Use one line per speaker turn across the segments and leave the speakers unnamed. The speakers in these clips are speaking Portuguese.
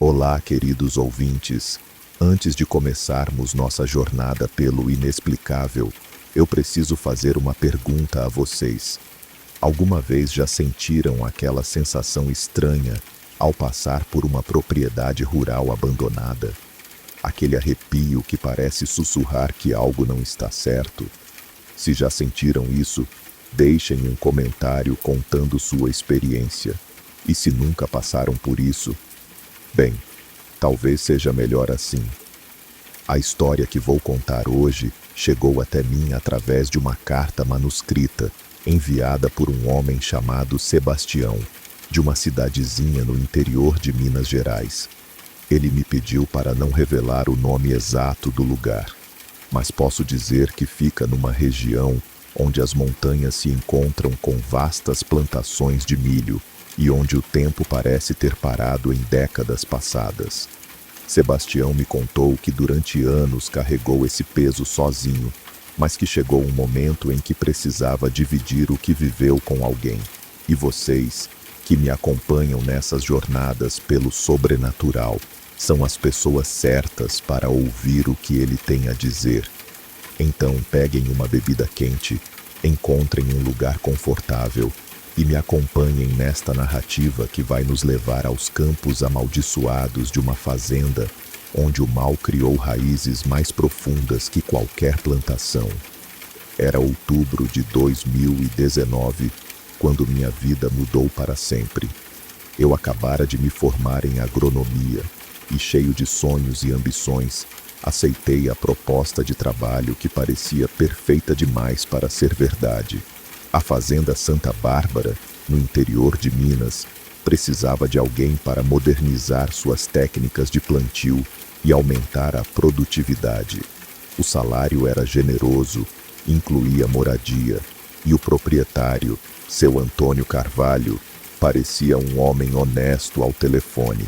Olá, queridos ouvintes. Antes de começarmos nossa jornada pelo inexplicável, eu preciso fazer uma pergunta a vocês. Alguma vez já sentiram aquela sensação estranha ao passar por uma propriedade rural abandonada? Aquele arrepio que parece sussurrar que algo não está certo? Se já sentiram isso, deixem um comentário contando sua experiência. E se nunca passaram por isso, bem, talvez seja melhor assim. A história que vou contar hoje chegou até mim através de uma carta manuscrita enviada por um homem chamado Sebastião, de uma cidadezinha no interior de Minas Gerais. Ele me pediu para não revelar o nome exato do lugar, mas posso dizer que fica numa região onde as montanhas se encontram com vastas plantações de milho e onde o tempo parece ter parado em décadas passadas. Sebastião me contou que durante anos carregou esse peso sozinho, mas que chegou um momento em que precisava dividir o que viveu com alguém. E vocês, que me acompanham nessas jornadas pelo sobrenatural, são as pessoas certas para ouvir o que ele tem a dizer. Então peguem uma bebida quente, encontrem um lugar confortável e me acompanhem nesta narrativa que vai nos levar aos campos amaldiçoados de uma fazenda onde o mal criou raízes mais profundas que qualquer plantação. Era outubro de 2019, quando minha vida mudou para sempre. Eu acabara de me formar em agronomia e, cheio de sonhos e ambições, aceitei a proposta de trabalho que parecia perfeita demais para ser verdade. A fazenda Santa Bárbara, no interior de Minas, precisava de alguém para modernizar suas técnicas de plantio e aumentar a produtividade. O salário era generoso, incluía moradia, e o proprietário, seu Antônio Carvalho, parecia um homem honesto ao telefone.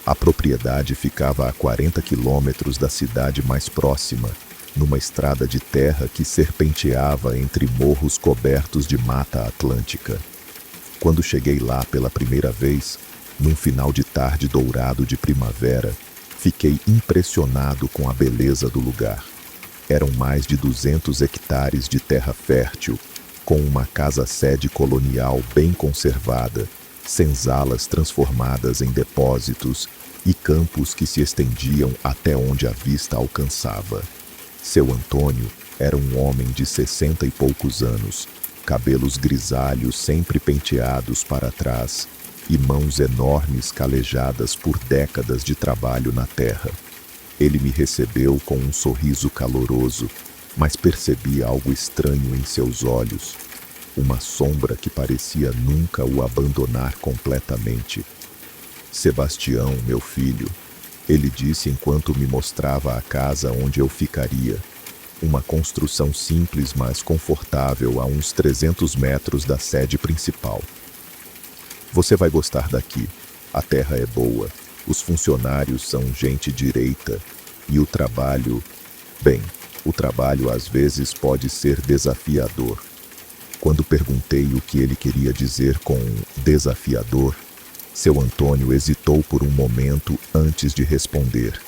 A propriedade ficava a 40 quilômetros da cidade mais próxima, numa estrada de terra que serpenteava entre morros cobertos de mata atlântica. Quando cheguei lá pela primeira vez, num final de tarde dourado de primavera, fiquei impressionado com a beleza do lugar. Eram mais de 200 hectares de terra fértil, com uma casa-sede colonial bem conservada, senzalas transformadas em depósitos e campos que se estendiam até onde a vista alcançava. Seu Antônio era um homem de 60 e poucos anos, cabelos grisalhos sempre penteados para trás e mãos enormes calejadas por décadas de trabalho na terra. Ele me recebeu com um sorriso caloroso, mas percebi algo estranho em seus olhos, uma sombra que parecia nunca o abandonar completamente. Sebastião, meu filho, ele disse enquanto me mostrava a casa onde eu ficaria. Uma construção simples, mas confortável a uns 300 metros da sede principal. Você vai gostar daqui. A terra é boa, os funcionários são gente direita e o trabalho... Bem, o trabalho às vezes pode ser desafiador. Quando perguntei o que ele queria dizer com desafiador, seu Antônio hesitou por um momento antes de responder.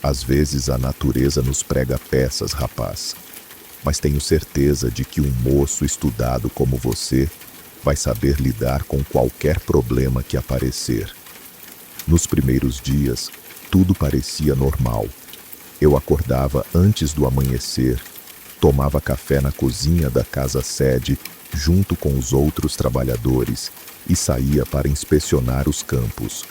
Às vezes a natureza nos prega peças, rapaz. Mas tenho certeza de que um moço estudado como você vai saber lidar com qualquer problema que aparecer. Nos primeiros dias, tudo parecia normal. Eu acordava antes do amanhecer, tomava café na cozinha da casa-sede junto com os outros trabalhadores e saía para inspecionar os campos.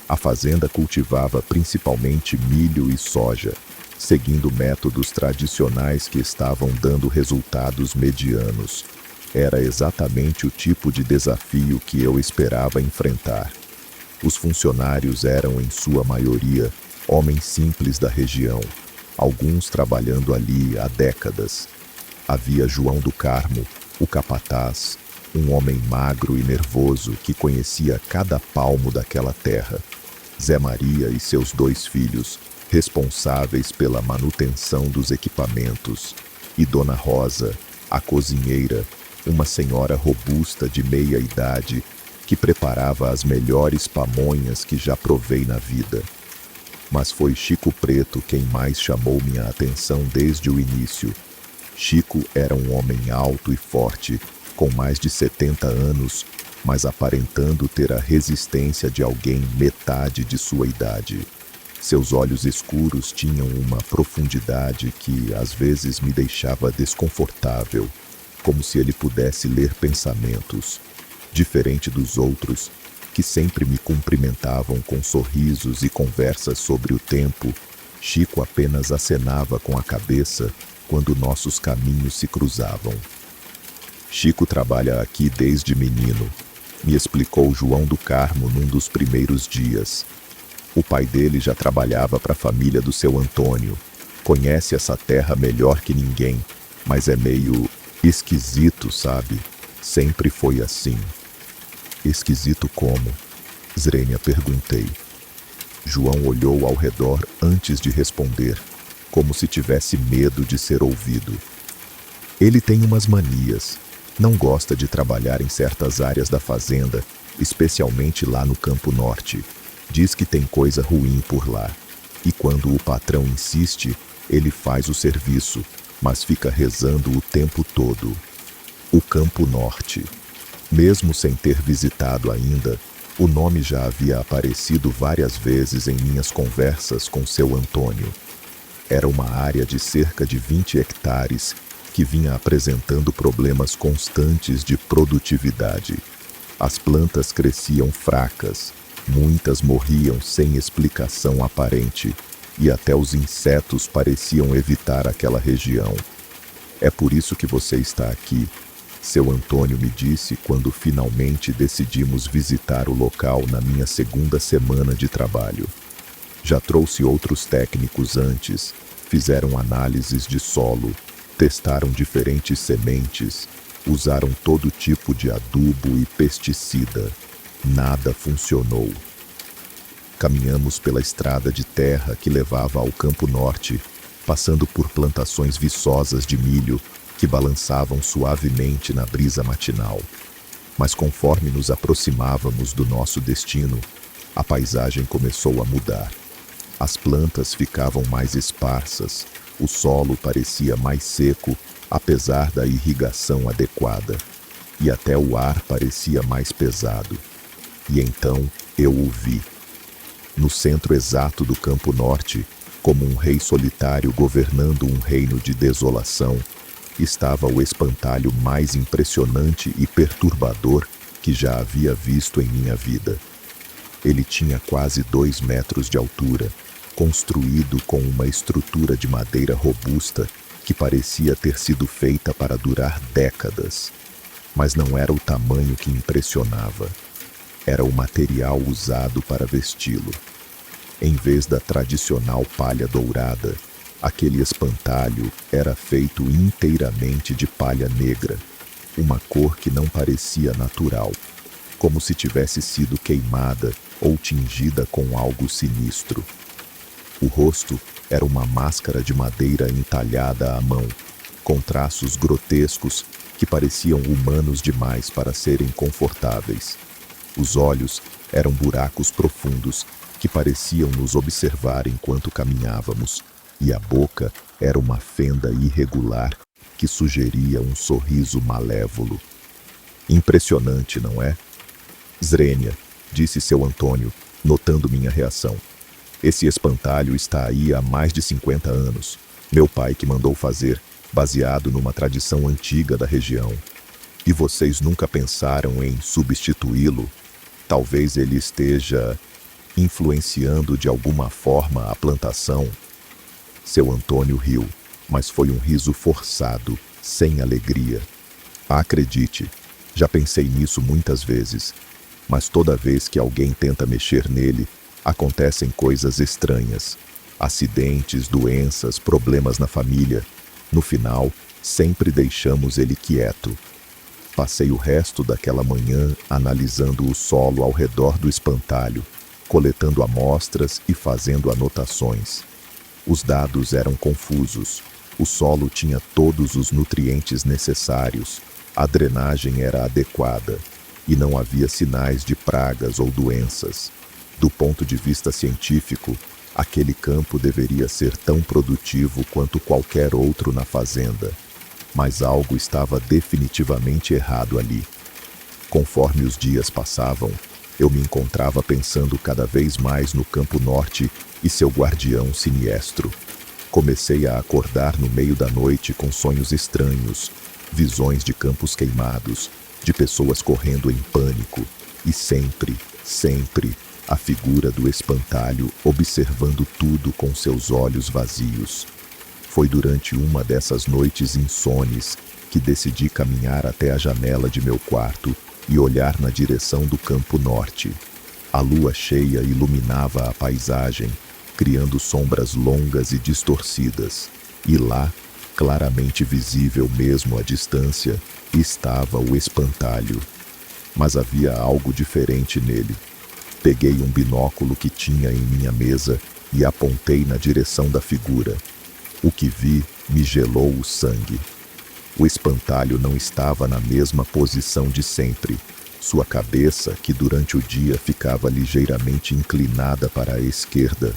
A fazenda cultivava principalmente milho e soja, seguindo métodos tradicionais que estavam dando resultados medianos. Era exatamente o tipo de desafio que eu esperava enfrentar. Os funcionários eram, em sua maioria, homens simples da região, alguns trabalhando ali há décadas. Havia João do Carmo, o capataz, um homem magro e nervoso que conhecia cada palmo daquela terra. Zé Maria e seus 2 filhos, responsáveis pela manutenção dos equipamentos, e Dona Rosa, a cozinheira, uma senhora robusta de meia idade, que preparava as melhores pamonhas que já provei na vida. Mas foi Chico Preto quem mais chamou minha atenção desde o início. Chico era um homem alto e forte, com mais de 70 anos, mas aparentando ter a resistência de alguém metade de sua idade. Seus olhos escuros tinham uma profundidade que às vezes me deixava desconfortável, como se ele pudesse ler pensamentos. Diferente dos outros, que sempre me cumprimentavam com sorrisos e conversas sobre o tempo, Chico apenas acenava com a cabeça quando nossos caminhos se cruzavam. Chico trabalha aqui desde menino, me explicou João do Carmo num dos primeiros dias. O pai dele já trabalhava para a família do seu Antônio. Conhece essa terra melhor que ninguém, mas é meio esquisito, sabe? Sempre foi assim. Esquisito como? Zrenia perguntei. João olhou ao redor antes de responder, como se tivesse medo de ser ouvido. Ele tem umas manias. Não gosta de trabalhar em certas áreas da fazenda, especialmente lá no Campo Norte. Diz que tem coisa ruim por lá. E quando o patrão insiste, ele faz o serviço, mas fica rezando o tempo todo. O Campo Norte. Mesmo sem ter visitado ainda, o nome já havia aparecido várias vezes em minhas conversas com seu Antônio. Era uma área de cerca de 20 hectares que vinha apresentando problemas constantes de produtividade. As plantas cresciam fracas, muitas morriam sem explicação aparente, e até os insetos pareciam evitar aquela região. É por isso que você está aqui, seu Antônio me disse quando finalmente decidimos visitar o local na minha segunda semana de trabalho. Já trouxe outros técnicos antes, fizeram análises de solo, testaram diferentes sementes, usaram todo tipo de adubo e pesticida. Nada funcionou. Caminhamos pela estrada de terra que levava ao Campo Norte, passando por plantações viçosas de milho que balançavam suavemente na brisa matinal. Mas conforme nos aproximávamos do nosso destino, a paisagem começou a mudar. As plantas ficavam mais esparsas, o solo parecia mais seco, apesar da irrigação adequada, e até o ar parecia mais pesado. E então eu o vi. No centro exato do Campo Norte, como um rei solitário governando um reino de desolação, estava o espantalho mais impressionante e perturbador que já havia visto em minha vida. Ele tinha quase 2 metros de altura, construído com uma estrutura de madeira robusta que parecia ter sido feita para durar décadas. Mas não era o tamanho que impressionava. Era o material usado para vesti-lo. Em vez da tradicional palha dourada, aquele espantalho era feito inteiramente de palha negra, uma cor que não parecia natural, como se tivesse sido queimada ou tingida com algo sinistro. O rosto era uma máscara de madeira entalhada à mão, com traços grotescos que pareciam humanos demais para serem confortáveis. Os olhos eram buracos profundos que pareciam nos observar enquanto caminhávamos, e a boca era uma fenda irregular que sugeria um sorriso malévolo. Impressionante, não é? Zrenia, disse seu Antônio, notando minha reação. Esse espantalho está aí há mais de 50 anos. Meu pai que mandou fazer, baseado numa tradição antiga da região. E vocês nunca pensaram em substituí-lo? Talvez ele esteja influenciando de alguma forma a plantação. Seu Antônio riu, mas foi um riso forçado, sem alegria. Acredite, já pensei nisso muitas vezes, mas toda vez que alguém tenta mexer nele, acontecem coisas estranhas. Acidentes, doenças, problemas na família. No final, sempre deixamos ele quieto. Passei o resto daquela manhã analisando o solo ao redor do espantalho, coletando amostras e fazendo anotações. Os dados eram confusos. O solo tinha todos os nutrientes necessários. A drenagem era adequada. e não havia sinais de pragas ou doenças. Do ponto de vista científico, aquele campo deveria ser tão produtivo quanto qualquer outro na fazenda, mas algo estava definitivamente errado ali. Conforme os dias passavam, eu me encontrava pensando cada vez mais no Campo Norte e seu guardião siniestro. Comecei a acordar no meio da noite com sonhos estranhos, visões de campos queimados, de pessoas correndo em pânico, e sempre, a figura do espantalho observando tudo com seus olhos vazios. Foi durante uma dessas noites insones que decidi caminhar até a janela de meu quarto e olhar na direção do Campo Norte. A lua cheia iluminava a paisagem, criando sombras longas e distorcidas, e lá, claramente visível mesmo à distância, estava o espantalho. Mas havia algo diferente nele. Peguei um binóculo que tinha em minha mesa e apontei na direção da figura. O que vi me gelou o sangue. O espantalho não estava na mesma posição de sempre. Sua cabeça, que durante o dia ficava ligeiramente inclinada para a esquerda,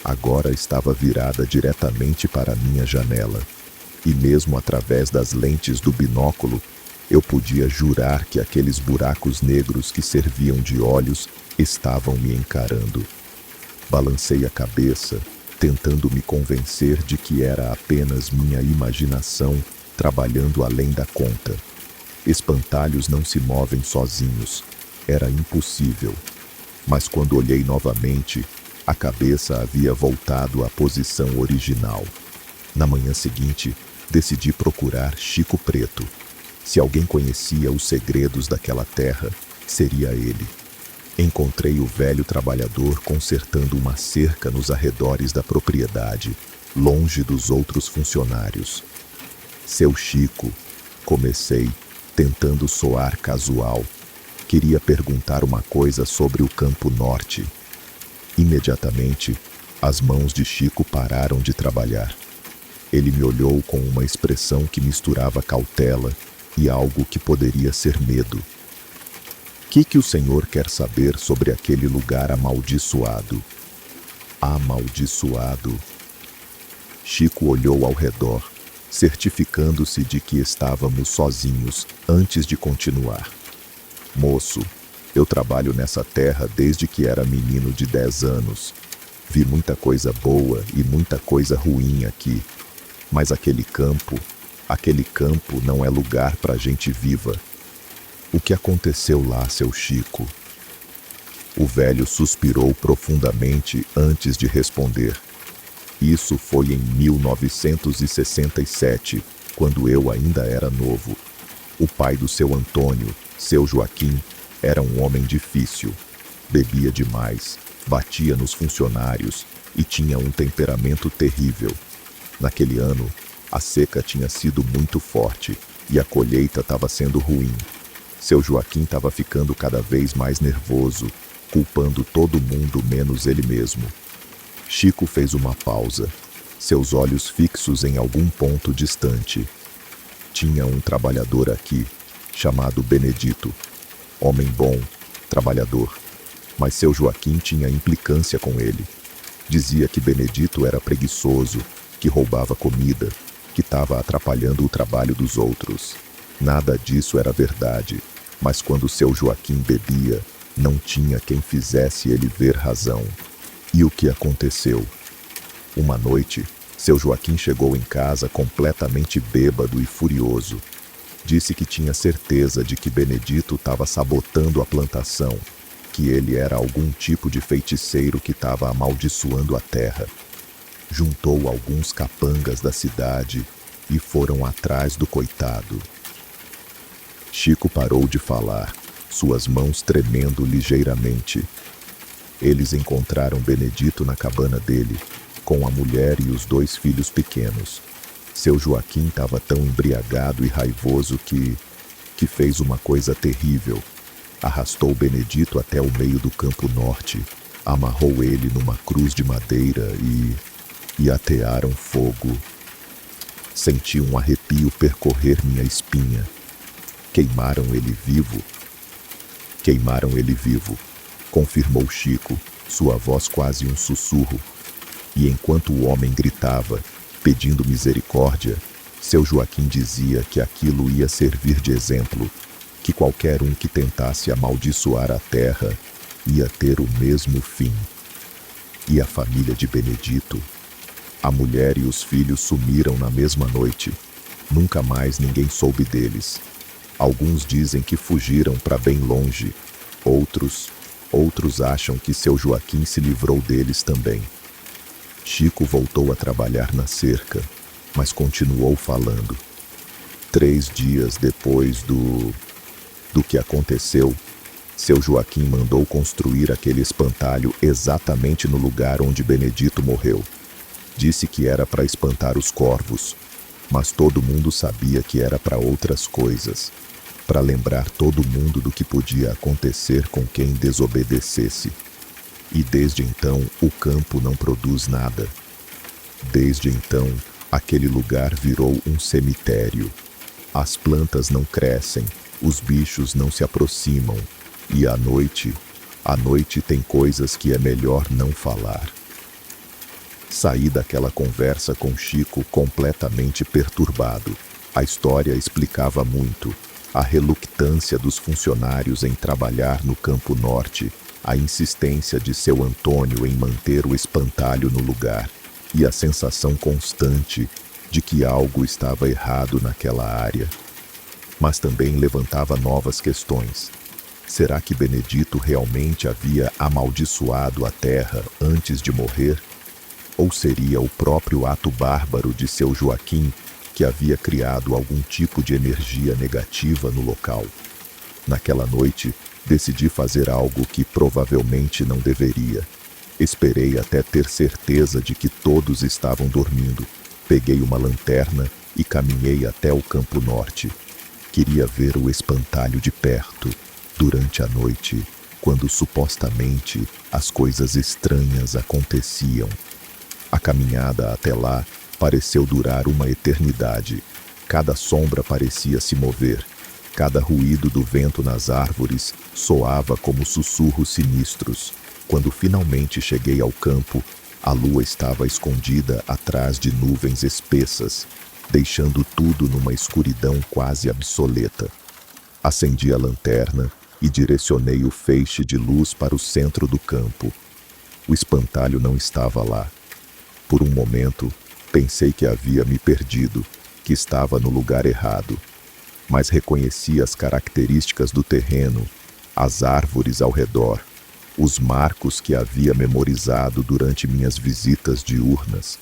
agora estava virada diretamente para a minha janela. E mesmo através das lentes do binóculo, eu podia jurar que aqueles buracos negros que serviam de olhos estavam me encarando. Balancei a cabeça, tentando me convencer de que era apenas minha imaginação trabalhando além da conta. Espantalhos não se movem sozinhos. Era impossível. Mas quando olhei novamente, a cabeça havia voltado à posição original. Na manhã seguinte, decidi procurar Chico Preto. Se alguém conhecia os segredos daquela terra, seria ele. Encontrei o velho trabalhador consertando uma cerca nos arredores da propriedade, longe dos outros funcionários. Seu Chico, comecei, tentando soar casual. Queria perguntar uma coisa sobre o Campo Norte. Imediatamente, as mãos de Chico pararam de trabalhar. Ele me olhou com uma expressão que misturava cautela e algo que poderia ser medo. Que o senhor quer saber sobre aquele lugar amaldiçoado? Amaldiçoado. Chico olhou ao redor, certificando-se de que estávamos sozinhos antes de continuar. Moço, eu trabalho nessa terra desde que era menino de 10 anos. Vi muita coisa boa e muita coisa ruim aqui. Mas aquele campo não é lugar para gente viva. O que aconteceu lá, seu Chico? O velho suspirou profundamente antes de responder. Isso foi em 1967, quando eu ainda era novo. O pai do seu Antônio, seu Joaquim, era um homem difícil. Bebia demais, batia nos funcionários e tinha um temperamento terrível. Naquele ano, a seca tinha sido muito forte e a colheita estava sendo ruim. Seu Joaquim estava ficando cada vez mais nervoso, culpando todo mundo menos ele mesmo. Chico fez uma pausa, seus olhos fixos em algum ponto distante. Tinha um trabalhador aqui, chamado Benedito. Homem bom, trabalhador. Mas seu Joaquim tinha implicância com ele. Dizia que Benedito era preguiçoso, que roubava comida, que estava atrapalhando o trabalho dos outros. Nada disso era verdade, mas quando seu Joaquim bebia, não tinha quem fizesse ele ver razão. E o que aconteceu? Uma noite, seu Joaquim chegou em casa completamente bêbado e furioso. Disse que tinha certeza de que Benedito estava sabotando a plantação, que ele era algum tipo de feiticeiro que estava amaldiçoando a terra. Juntou alguns capangas da cidade e foram atrás do coitado. Chico parou de falar, suas mãos tremendo ligeiramente. Eles encontraram Benedito na cabana dele, com a mulher e os 2 filhos pequenos. Seu Joaquim estava tão embriagado e raivoso que fez uma coisa terrível. Arrastou Benedito até o meio do Campo Norte, amarrou ele numa cruz de madeira e atearam fogo. Senti um arrepio percorrer minha espinha. Queimaram ele vivo. Queimaram ele vivo, confirmou Chico, sua voz quase um sussurro. E enquanto o homem gritava, pedindo misericórdia, seu Joaquim dizia que aquilo ia servir de exemplo, que qualquer um que tentasse amaldiçoar a terra ia ter o mesmo fim. E a família de Benedito? A mulher e os filhos sumiram na mesma noite. Nunca mais ninguém soube deles. Alguns dizem que fugiram para bem longe. Outros acham que seu Joaquim se livrou deles também. Chico voltou a trabalhar na cerca, mas continuou falando. 3 dias depois do que aconteceu, seu Joaquim mandou construir aquele espantalho exatamente no lugar onde Benedito morreu. Disse que era para espantar os corvos, mas todo mundo sabia que era para outras coisas, para lembrar todo mundo do que podia acontecer com quem desobedecesse. E desde então o campo não produz nada. Desde então, aquele lugar virou um cemitério. As plantas não crescem, os bichos não se aproximam, e à noite tem coisas que é melhor não falar. Saí daquela conversa com Chico completamente perturbado. A história explicava muito. A reluctância dos funcionários em trabalhar no Campo Norte, a insistência de seu Antônio em manter o espantalho no lugar e a sensação constante de que algo estava errado naquela área. Mas também levantava novas questões. Será que Benedito realmente havia amaldiçoado a terra antes de morrer? Ou seria o próprio ato bárbaro de seu Joaquim que havia criado algum tipo de energia negativa no local? Naquela noite, decidi fazer algo que provavelmente não deveria. Esperei até ter certeza de que todos estavam dormindo. Peguei uma lanterna e caminhei até o Campo Norte. Queria ver o espantalho de perto, durante a noite, quando supostamente as coisas estranhas aconteciam. A caminhada até lá pareceu durar uma eternidade. Cada sombra parecia se mover. Cada ruído do vento nas árvores soava como sussurros sinistros. Quando finalmente cheguei ao campo, a lua estava escondida atrás de nuvens espessas, deixando tudo numa escuridão quase obsoleta. Acendi a lanterna e direcionei o feixe de luz para o centro do campo. O espantalho não estava lá. Por um momento, pensei que havia me perdido, que estava no lugar errado. Mas reconheci as características do terreno, as árvores ao redor, os marcos que havia memorizado durante minhas visitas diurnas.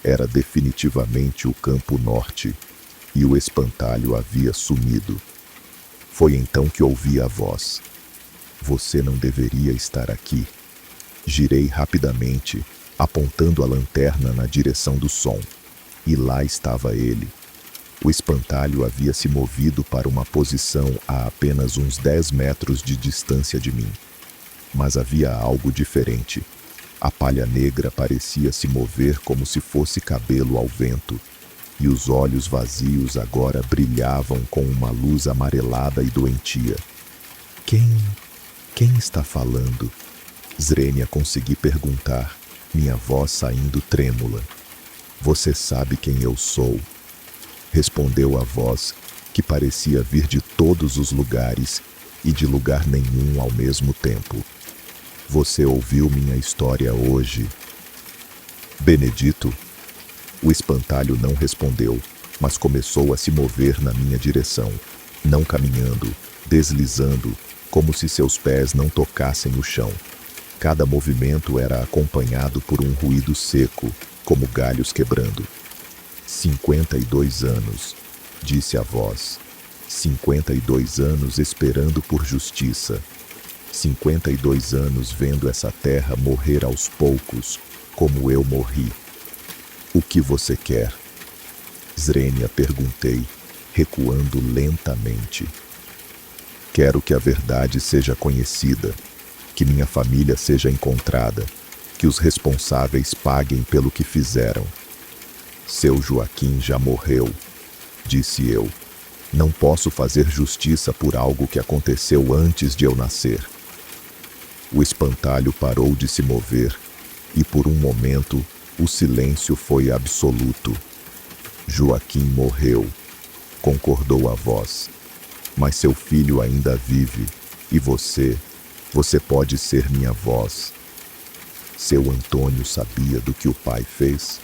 Era definitivamente o Campo Norte, e o espantalho havia sumido. Foi então que ouvi a voz. Você não deveria estar aqui. Girei rapidamente, apontando a lanterna na direção do som, e lá estava ele. O espantalho havia se movido para uma posição a apenas uns 10 metros de distância de mim. Mas havia algo diferente. A palha negra parecia se mover como se fosse cabelo ao vento, e os olhos vazios agora brilhavam com uma luz amarelada e doentia. Quem está falando? Zrenia consegui perguntar, minha voz saindo trêmula. Você sabe quem eu sou. Respondeu a voz, que parecia vir de todos os lugares e de lugar nenhum ao mesmo tempo. Você ouviu minha história hoje? Benedito? O espantalho não respondeu, mas começou a se mover na minha direção, não caminhando, deslizando, como se seus pés não tocassem o chão. Cada movimento era acompanhado por um ruído seco, como galhos quebrando. 52 anos, disse a voz. 52 anos esperando por justiça. 52 anos vendo essa terra morrer aos poucos, como eu morri. O que você quer? Zrenia perguntei, recuando lentamente. Quero que a verdade seja conhecida, que minha família seja encontrada, que os responsáveis paguem pelo que fizeram. Seu Joaquim já morreu, disse eu. Não posso fazer justiça por algo que aconteceu antes de eu nascer. O espantalho parou de se mover e, por um momento, o silêncio foi absoluto. Joaquim morreu, concordou a voz. Mas seu filho ainda vive, e você pode ser minha voz. Seu Antônio sabia do que o pai fez?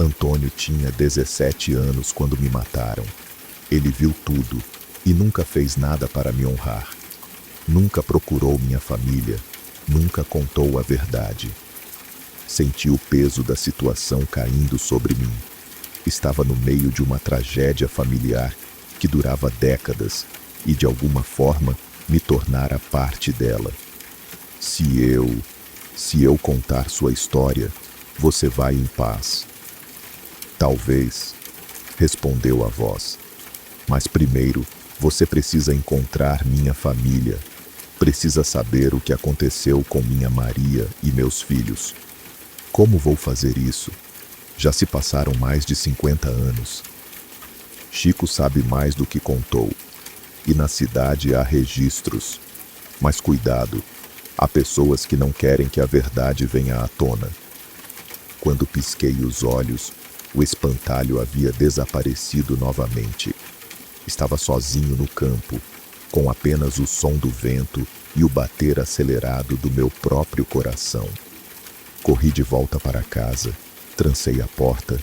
Antônio tinha 17 anos quando me mataram. Ele viu tudo e nunca fez nada para me honrar. Nunca procurou minha família, nunca contou a verdade. Senti o peso da situação caindo sobre mim. Estava no meio de uma tragédia familiar que durava décadas e, de alguma forma, me tornara parte dela. Se eu contar sua história, você vai em paz. Talvez, respondeu a voz. Mas primeiro, você precisa encontrar minha família. Precisa saber o que aconteceu com minha Maria e meus filhos. Como vou fazer isso? Já se passaram mais de 50 anos. Chico sabe mais do que contou. E na cidade há registros. Mas cuidado, há pessoas que não querem que a verdade venha à tona. Quando pisquei os olhos, o espantalho havia desaparecido novamente. Estava sozinho no campo, com apenas o som do vento e o bater acelerado do meu próprio coração. Corri de volta para casa, trancei a porta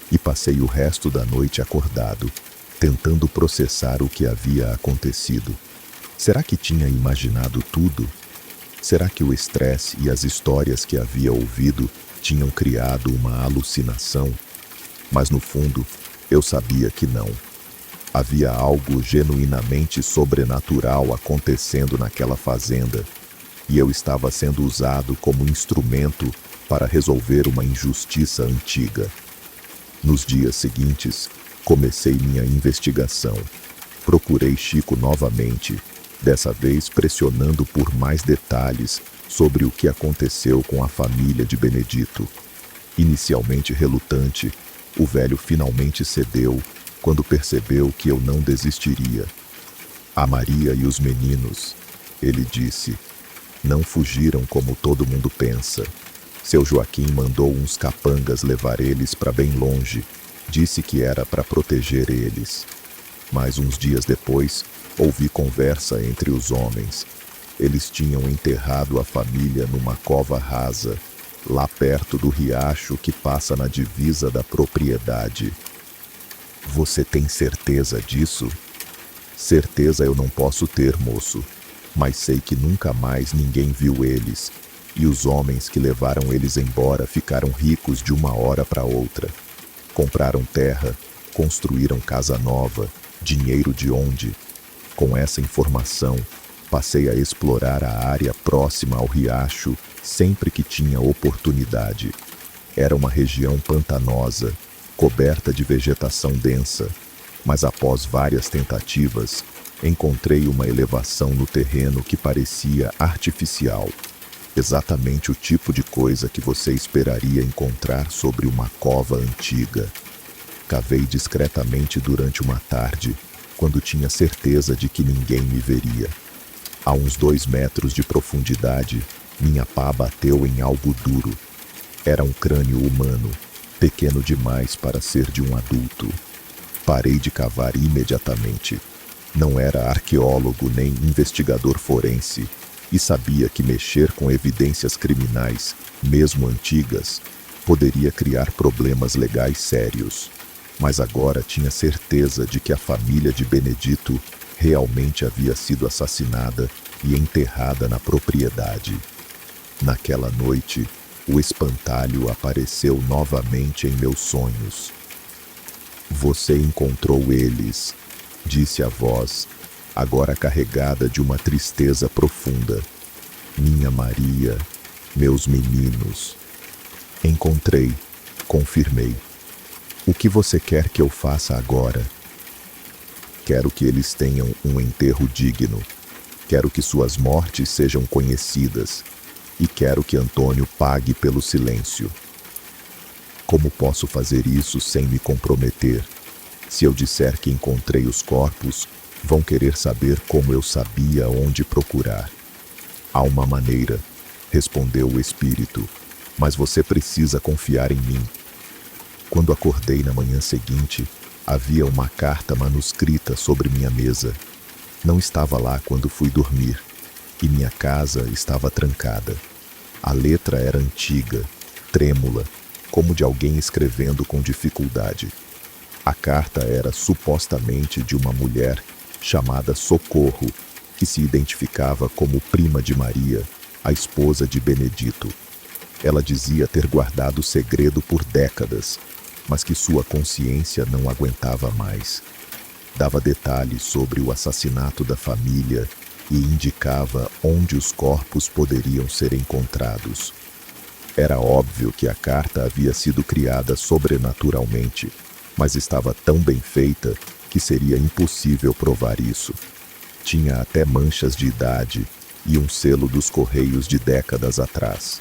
e passei o resto da noite acordado, tentando processar o que havia acontecido. Será que tinha imaginado tudo? Será que o estresse e as histórias que havia ouvido tinham criado uma alucinação? Mas no fundo, eu sabia que não. Havia algo genuinamente sobrenatural acontecendo naquela fazenda, e eu estava sendo usado como instrumento para resolver uma injustiça antiga. Nos dias seguintes, comecei minha investigação. Procurei Chico novamente, dessa vez pressionando por mais detalhes sobre o que aconteceu com a família de Benedito. Inicialmente relutante, o velho finalmente cedeu quando percebeu que eu não desistiria. A Maria e os meninos, ele disse, não fugiram como todo mundo pensa. Seu Joaquim mandou uns capangas levar eles para bem longe. Disse que era para proteger eles. Mas uns dias depois, ouvi conversa entre os homens. Eles tinham enterrado a família numa cova rasa, lá perto do riacho que passa na divisa da propriedade. Você tem certeza disso? Certeza eu não posso ter, moço, mas sei que nunca mais ninguém viu eles, e os homens que levaram eles embora ficaram ricos de uma hora para outra. Compraram terra, construíram casa nova, dinheiro de onde? Com essa informação, passei a explorar a área próxima ao riacho sempre que tinha oportunidade. Era uma região pantanosa, coberta de vegetação densa, mas após várias tentativas, encontrei uma elevação no terreno que parecia artificial. Exatamente o tipo de coisa que você esperaria encontrar sobre uma cova antiga. Cavei discretamente durante uma tarde, quando tinha certeza de que ninguém me veria. A uns 2 metros de profundidade, minha pá bateu em algo duro. Era um crânio humano, pequeno demais para ser de um adulto. Parei de cavar imediatamente. Não era arqueólogo nem investigador forense, e sabia que mexer com evidências criminais, mesmo antigas, poderia criar problemas legais sérios. Mas agora tinha certeza de que a família de Benedito realmente havia sido assassinada e enterrada na propriedade. Naquela noite, o espantalho apareceu novamente em meus sonhos. Você encontrou eles, disse a voz, agora carregada de uma tristeza profunda. Minha Maria, meus meninos. Encontrei, confirmei. O que você quer que eu faça agora? Quero que eles tenham um enterro digno. Quero que suas mortes sejam conhecidas. E quero que Antônio pague pelo silêncio. Como posso fazer isso sem me comprometer? Se eu disser que encontrei os corpos, vão querer saber como eu sabia onde procurar. Há uma maneira, respondeu o espírito, mas você precisa confiar em mim. Quando acordei na manhã seguinte, havia uma carta manuscrita sobre minha mesa. Não estava lá quando fui dormir, e minha casa estava trancada. A letra era antiga, trêmula, como de alguém escrevendo com dificuldade. A carta era supostamente de uma mulher chamada Socorro, que se identificava como prima de Maria, a esposa de Benedito. Ela dizia ter guardado o segredo por décadas, mas que sua consciência não aguentava mais. Dava detalhes sobre o assassinato da família e indicava onde os corpos poderiam ser encontrados. Era óbvio que a carta havia sido criada sobrenaturalmente, mas estava tão bem feita que seria impossível provar isso. Tinha até manchas de idade e um selo dos Correios de décadas atrás.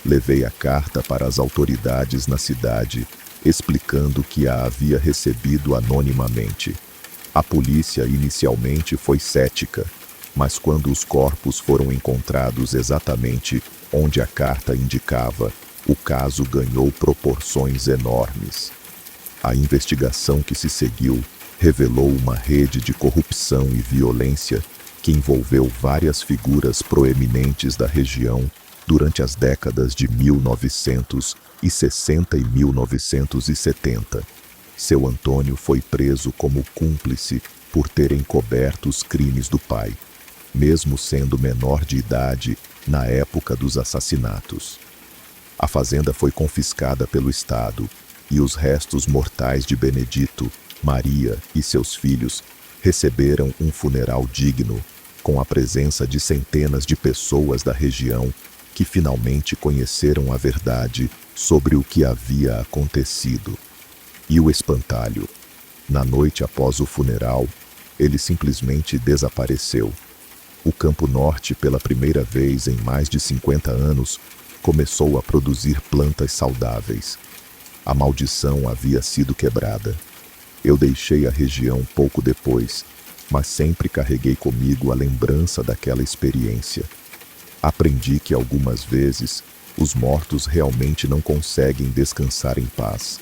Levei a carta para as autoridades na cidade, explicando que a havia recebido anonimamente. A polícia inicialmente foi cética, mas quando os corpos foram encontrados exatamente onde a carta indicava, o caso ganhou proporções enormes. A investigação que se seguiu revelou uma rede de corrupção e violência que envolveu várias figuras proeminentes da região durante as décadas de 1960 e 1970. Seu Antônio foi preso como cúmplice por ter encoberto os crimes do pai, mesmo sendo menor de idade na época dos assassinatos. A fazenda foi confiscada pelo Estado e os restos mortais de Benedito, Maria e seus filhos receberam um funeral digno, com a presença de centenas de pessoas da região que finalmente conheceram a verdade sobre o que havia acontecido. E o espantalho? Na noite após o funeral, ele simplesmente desapareceu. O Campo Norte, pela primeira vez em mais de 50 anos, começou a produzir plantas saudáveis. A maldição havia sido quebrada. Eu deixei a região pouco depois, mas sempre carreguei comigo a lembrança daquela experiência. Aprendi que algumas vezes os mortos realmente não conseguem descansar em paz,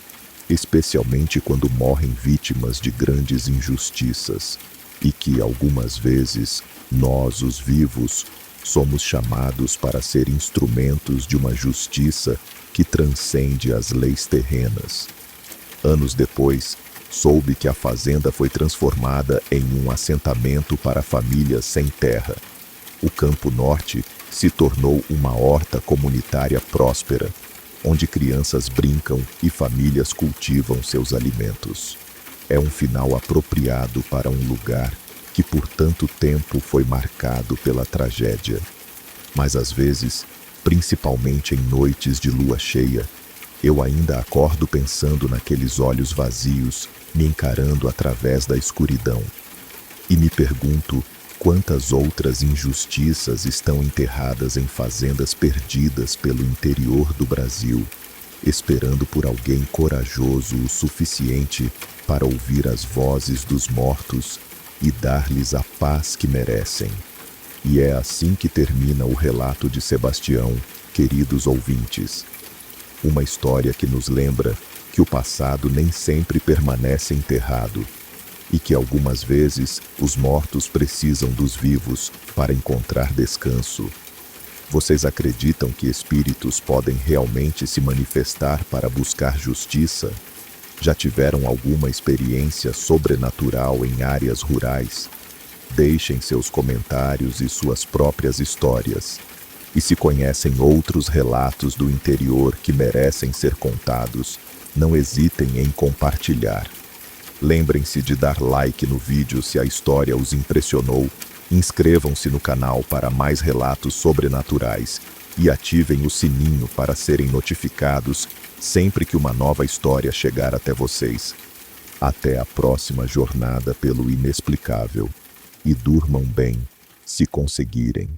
especialmente quando morrem vítimas de grandes injustiças, e que algumas vezes nós, os vivos, somos chamados para ser instrumentos de uma justiça que transcende as leis terrenas. Anos depois, soube que a fazenda foi transformada em um assentamento para famílias sem terra. O Campo Norte se tornou uma horta comunitária próspera, onde crianças brincam e famílias cultivam seus alimentos. É um final apropriado para um lugar que por tanto tempo foi marcado pela tragédia. Mas às vezes, principalmente em noites de lua cheia, eu ainda acordo pensando naqueles olhos vazios me encarando através da escuridão. E me pergunto quantas outras injustiças estão enterradas em fazendas perdidas pelo interior do Brasil, esperando por alguém corajoso o suficiente para ouvir as vozes dos mortos e dar-lhes a paz que merecem. E é assim que termina o relato de Sebastião, queridos ouvintes. Uma história que nos lembra que o passado nem sempre permanece enterrado e que algumas vezes os mortos precisam dos vivos para encontrar descanso. Vocês acreditam que espíritos podem realmente se manifestar para buscar justiça? Já tiveram alguma experiência sobrenatural em áreas rurais? Deixem seus comentários e suas próprias histórias. E se conhecem outros relatos do interior que merecem ser contados, não hesitem em compartilhar. Lembrem-se de dar like no vídeo se a história os impressionou, inscrevam-se no canal para mais relatos sobrenaturais e ativem o sininho para serem notificados sempre que uma nova história chegar até vocês. Até a próxima jornada pelo inexplicável. E durmam bem, se conseguirem.